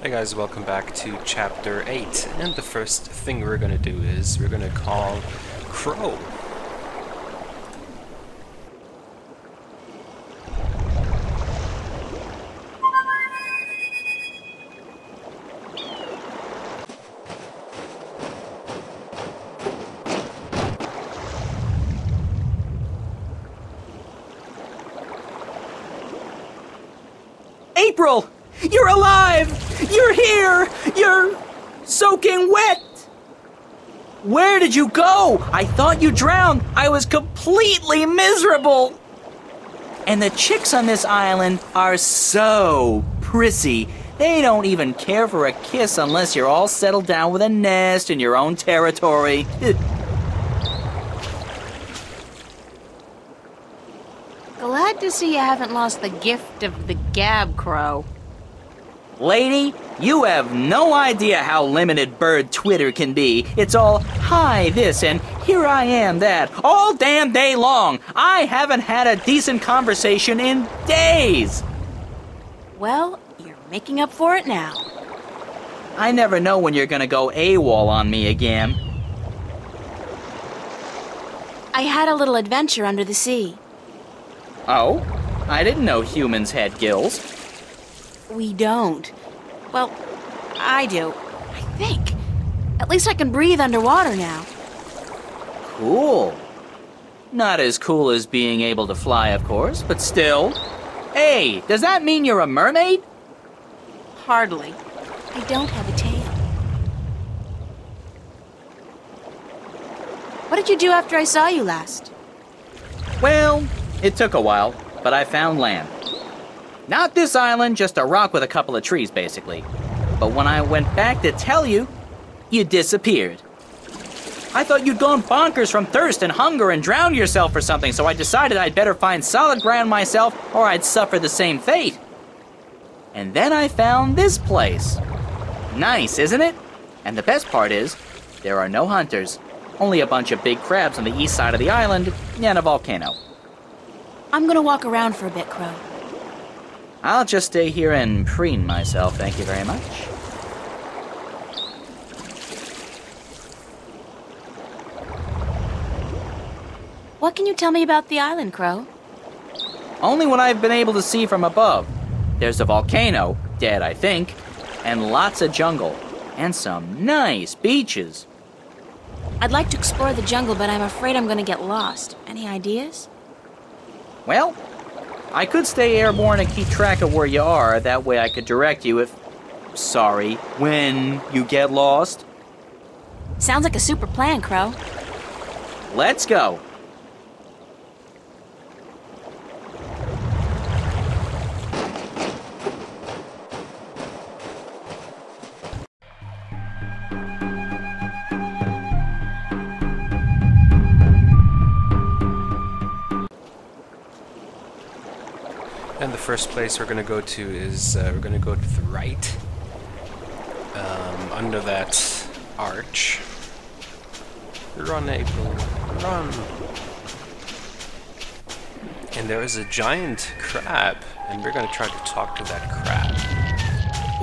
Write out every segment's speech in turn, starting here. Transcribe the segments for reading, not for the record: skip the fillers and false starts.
Hey guys, welcome back to Chapter 8, and the first thing we're gonna do is we're gonna call Crow. April! You're alive! You're here! You're soaking wet! Where did you go? I thought you drowned. I was completely miserable. And the chicks on this island are so prissy. They don't even care for a kiss unless you're all settled down with a nest in your own territory. Glad to see you haven't lost the gift of the gab, Crow. Lady, you have no idea how limited bird Twitter can be. It's all, hi this and here I am that, all damn day long. I haven't had a decent conversation in days. Well, you're making up for it now. I never know when you're gonna go AWOL on me again. I had a little adventure under the sea. Oh? I didn't know humans had gills. We don't. Well, I do. I think. At least I can breathe underwater now. Cool. Not as cool as being able to fly, of course, but still. Hey, does that mean you're a mermaid? Hardly. I don't have a tail. What did you do after I saw you last? Well, it took a while, but I found land. Not this island, just a rock with a couple of trees, basically. But when I went back to tell you, you disappeared. I thought you'd gone bonkers from thirst and hunger and drowned yourself or something, so I decided I'd better find solid ground myself or I'd suffer the same fate. And then I found this place. Nice, isn't it? And the best part is, there are no hunters. Only a bunch of big crabs on the east side of the island and a volcano. I'm gonna walk around for a bit, Crow. I'll just stay here and preen myself, thank you very much. What can you tell me about the island, Crow? Only what I've been able to see from above. There's a volcano, dead I think, and lots of jungle, and some nice beaches. I'd like to explore the jungle, but I'm afraid I'm gonna get lost. Any ideas? Well, I could stay airborne and keep track of where you are. That way I could direct you when you get lost. Sounds like a super plan, Crow. Let's go. And the first place we're gonna go to is, we're gonna go to the right. Under that arch. Run, April, run! And there is a giant crab, and we're gonna try to talk to that crab.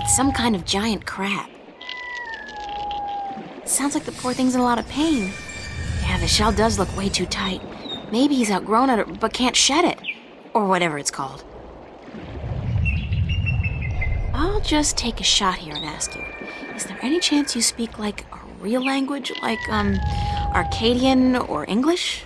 It's some kind of giant crab. Sounds like the poor thing's in a lot of pain. Yeah, the shell does look way too tight. Maybe he's outgrown it, but can't shed it. Or whatever it's called. I'll just take a shot here and ask you, is there any chance you speak, like, a real language? Like, Arcadian or English?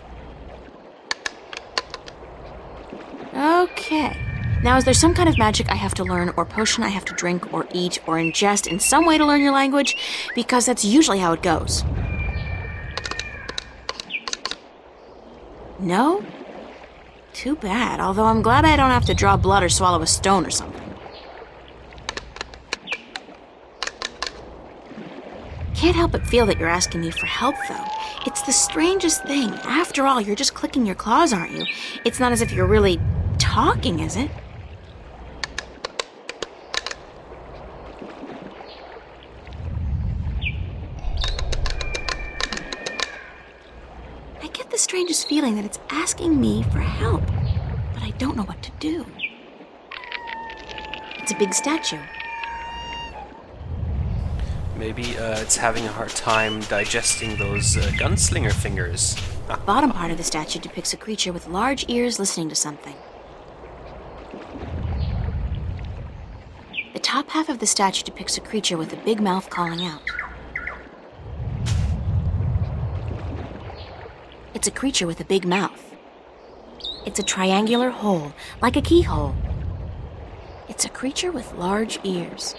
Okay. Now, is there some kind of magic I have to learn, or potion I have to drink, or eat, or ingest in some way to learn your language? Because that's usually how it goes. No? Too bad, although I'm glad I don't have to draw blood or swallow a stone or something. Can't help but feel that you're asking me for help, though. It's the strangest thing. After all, you're just clicking your claws, aren't you? It's not as if you're really talking, is it? I get the strangest feeling that it's asking me for help, but I don't know what to do. It's a big statue. Maybe it's having a hard time digesting those gunslinger fingers. The bottom part of the statue depicts a creature with large ears listening to something. The top half of the statue depicts a creature with a big mouth calling out. It's a creature with a big mouth. It's a triangular hole, like a keyhole. It's a creature with large ears.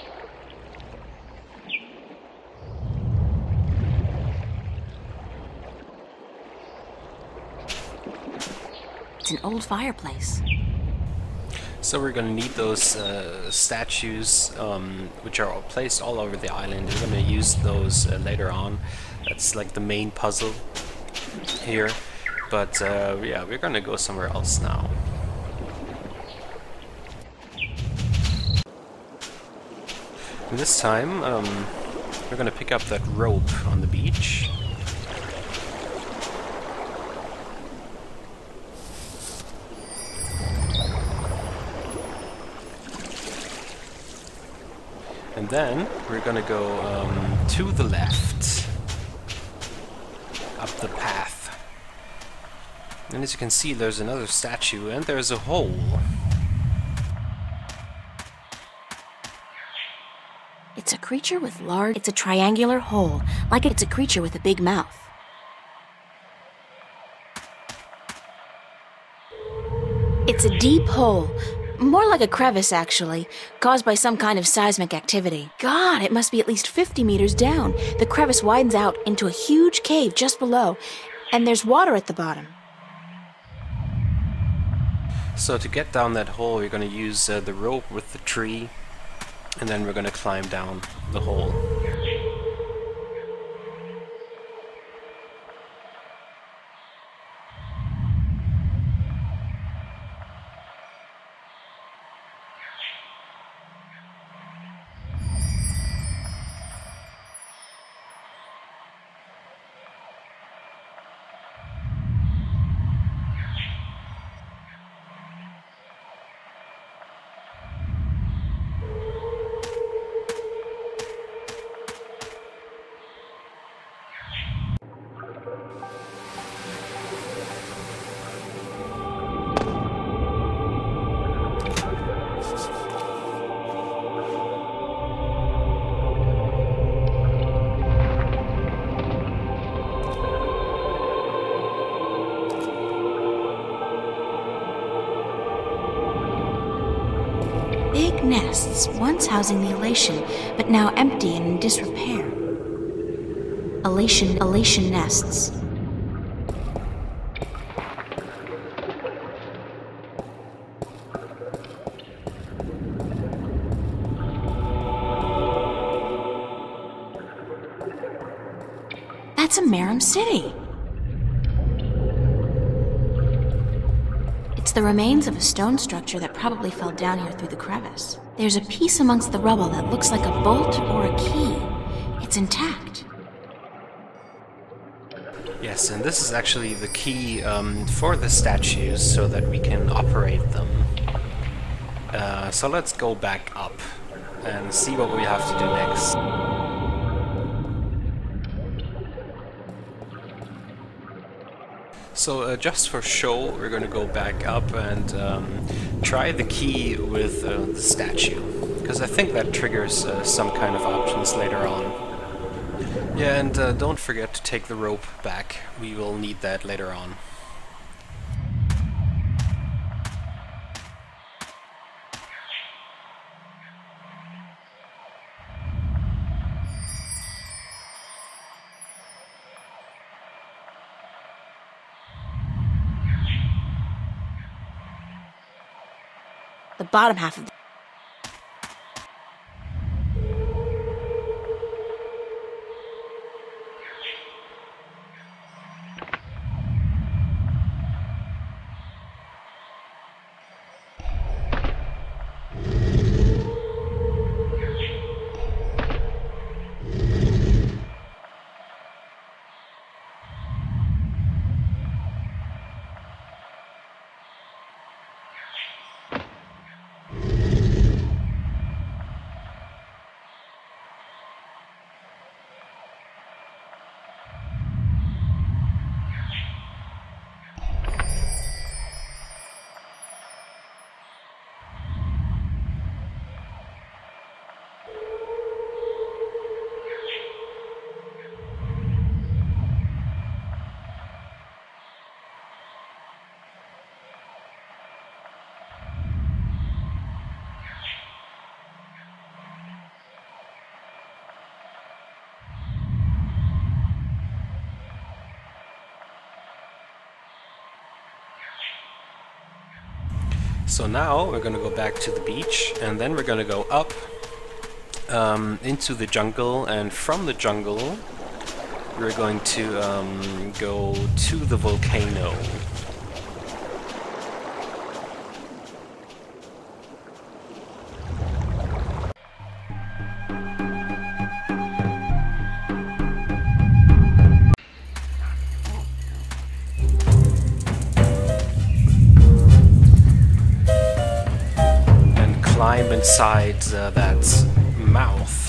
It's an old fireplace. So we're gonna need those statues, which are placed all over the island. We're gonna use those later on. That's like the main puzzle here. But yeah, we're gonna go somewhere else now. And this time, we're gonna pick up that rope on the beach. And then we're gonna go to the left, up the path. And as you can see, there's another statue and there's a hole. It's a creature with large... It's a triangular hole, like it's a creature with a big mouth. It's a deep hole. More like a crevice, actually, caused by some kind of seismic activity. God, it must be at least 50 meters down. The crevice widens out into a huge cave just below, and there's water at the bottom. So to get down that hole, we're going to use the rope with the tree, and then we're going to climb down the hole. Big nests, once housing the Elation, but now empty and in disrepair. Elation nests. That's a Marum city. It's the remains of a stone structure that probably fell down here through the crevice. There's a piece amongst the rubble that looks like a bolt or a key. It's intact. Yes, and this is actually the key for the statues so that we can operate them. So let's go back up and see what we have to do next. So just for show, we're going to go back up and try the key with the statue, because I think that triggers some kind of options later on. Yeah, and don't forget to take the rope back. We will need that later on. The bottom half of the... So now we're gonna go back to the beach, and then we're gonna go up into the jungle, and from the jungle we're going to go to the volcano. Climb inside that mouth.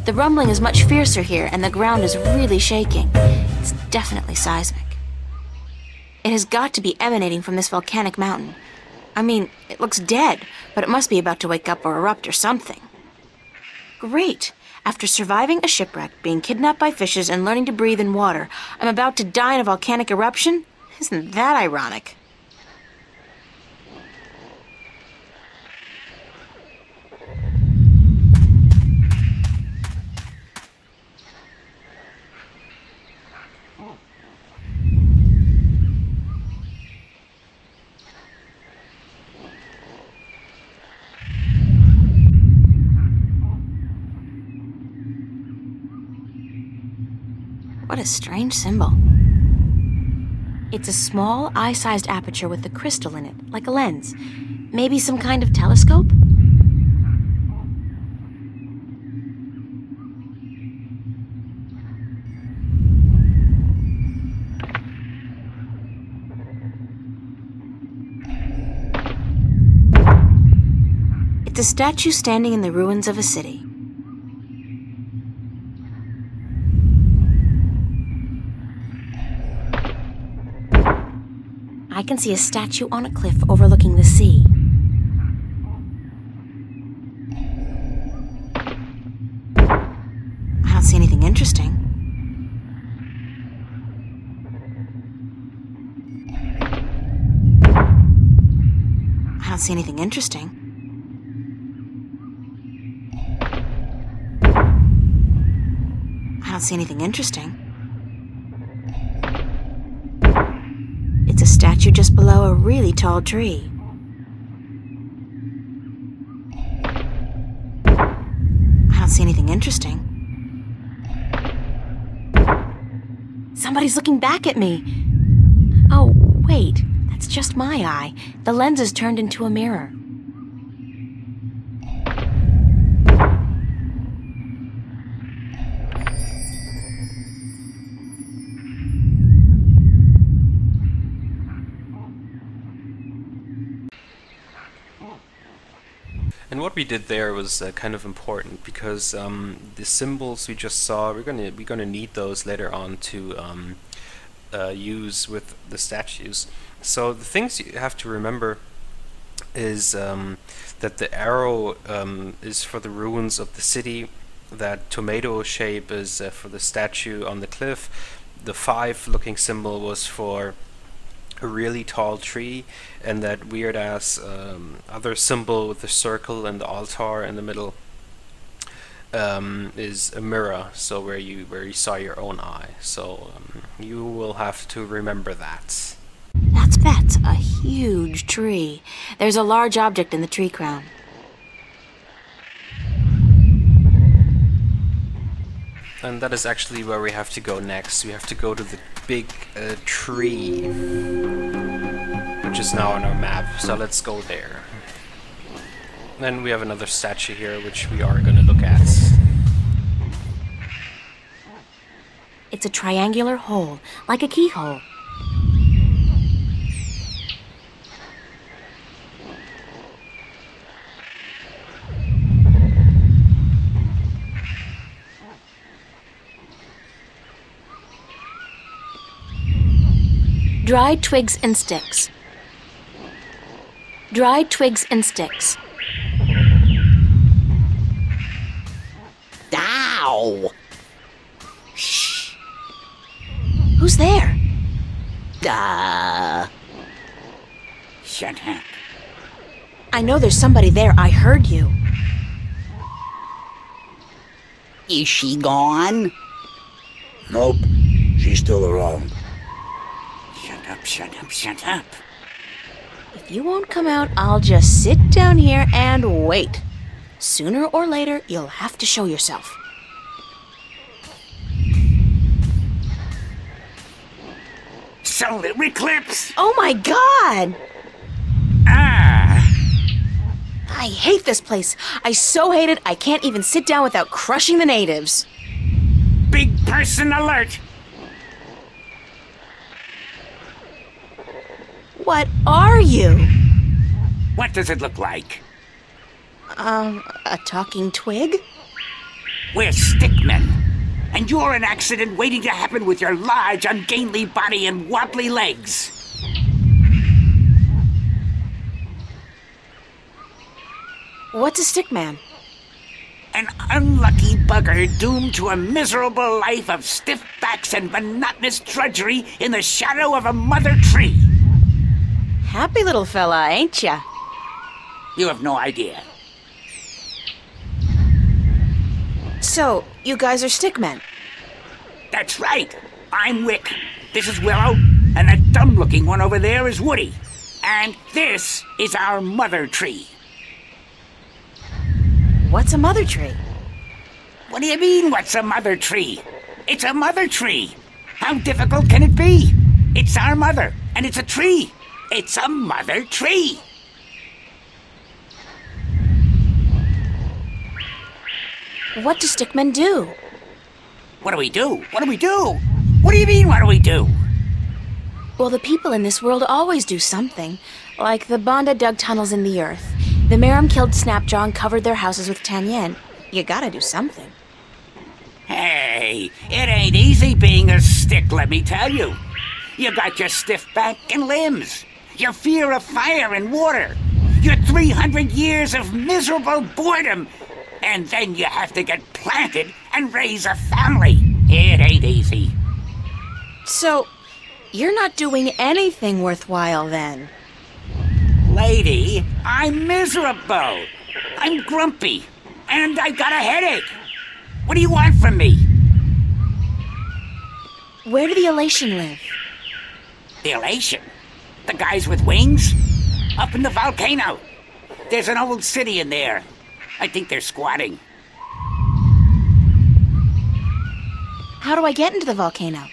The rumbling is much fiercer here, and the ground is really shaking. It's definitely seismic. It has got to be emanating from this volcanic mountain. I mean, it looks dead, but it must be about to wake up or erupt or something. Great! After surviving a shipwreck, being kidnapped by fishes, and learning to breathe in water, I'm about to die in a volcanic eruption? Isn't that ironic? What a strange symbol. It's a small, eye-sized aperture with a crystal in it, like a lens. Maybe some kind of telescope? It's a statue standing in the ruins of a city. I can see a statue on a cliff overlooking the sea. I don't see anything interesting. I don't see anything interesting. I don't see anything interesting. It's a statue just below a really tall tree. I don't see anything interesting. Somebody's looking back at me. Oh, wait, that's just my eye. The lens is turned into a mirror. And what we did there was kind of important, because the symbols we just saw, we're gonna need those later on to use with the statues. So the things you have to remember is that the arrow is for the ruins of the city, that tomato shape is for the statue on the cliff, the 5 looking symbol was for a really tall tree, and that weird ass other symbol with the circle and the altar in the middle is a mirror, so where you saw your own eye. So you will have to remember that. That's a huge tree. There's a large object in the tree crown. And that is actually where we have to go next. We have to go to the big tree, which is now on our map. So let's go there. Then we have another statue here, which we are going to look at. It's a triangular hole, like a keyhole. Dried twigs and sticks. Dried twigs and sticks. Ow! Shh. Who's there? Shut up. I know there's somebody there. I heard you. Is she gone? Nope, she's still around. Shut up, shut up, shut up. If you won't come out, I'll just sit down here and wait. Sooner or later, you'll have to show yourself. Solar eclipse! Oh my god! Ah! I hate this place. I so hate it, I can't even sit down without crushing the natives. Big person alert! What are you? What does it look like? A talking twig? We're stickmen. And you're an accident waiting to happen with your large, ungainly body and wobbly legs. What's a stickman? An unlucky bugger doomed to a miserable life of stiff backs and monotonous drudgery in the shadow of a mother tree. Happy little fella, ain't ya? You have no idea. So, you guys are stickmen? That's right. I'm Wick. This is Willow, and that dumb-looking one over there is Woody. And this is our mother tree. What's a mother tree? What do you mean, what's a mother tree? It's a mother tree. How difficult can it be? It's our mother, and it's a tree. It's a mother tree. What do stickmen do? What do we do? What do we do? What do you mean, what do we do? Well, the people in this world always do something. Like the Banda dug tunnels in the earth. The Merum killed Snapjaw and covered their houses with Tanyan. You gotta do something. Hey, it ain't easy being a stick, let me tell you. You got your stiff back and limbs, your fear of fire and water, your 300 years of miserable boredom, and then you have to get planted and raise a family. It ain't easy. So, you're not doing anything worthwhile then? Lady, I'm miserable. I'm grumpy. And I got a headache. What do you want from me? Where do the Elation live? The Elation? The guys with wings? Up in the volcano. There's an old city in there. I think they're squatting. How do I get into the volcano?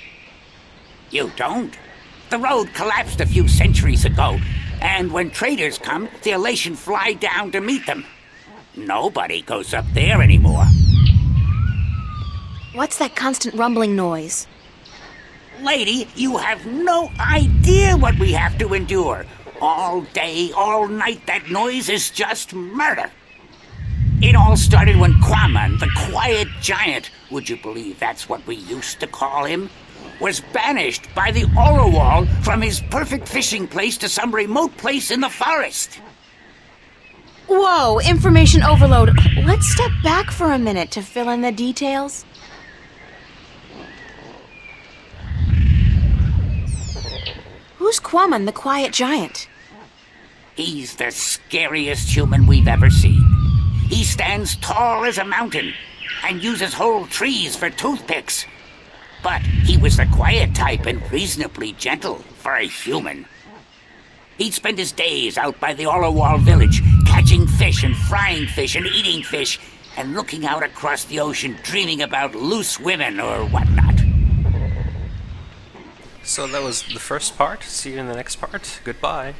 You don't. The road collapsed a few centuries ago, and when traders come, the Elation fly down to meet them. Nobody goes up there anymore. What's that constant rumbling noise? Lady, you have no idea what we have to endure. All day, all night, that noise is just murder. It all started when Quaman, the Quiet Giant, would you believe that's what we used to call him, was banished by the Orowal from his perfect fishing place to some remote place in the forest. Whoa, information overload. Let's step back for a minute to fill in the details. Who's Quaman, the Quiet Giant? He's the scariest human we've ever seen. He stands tall as a mountain and uses whole trees for toothpicks. But he was the quiet type and reasonably gentle for a human. He'd spend his days out by the Orowal village, catching fish and frying fish and eating fish, and looking out across the ocean, dreaming about loose women or whatnot. So that was the first part. See you in the next part. Goodbye.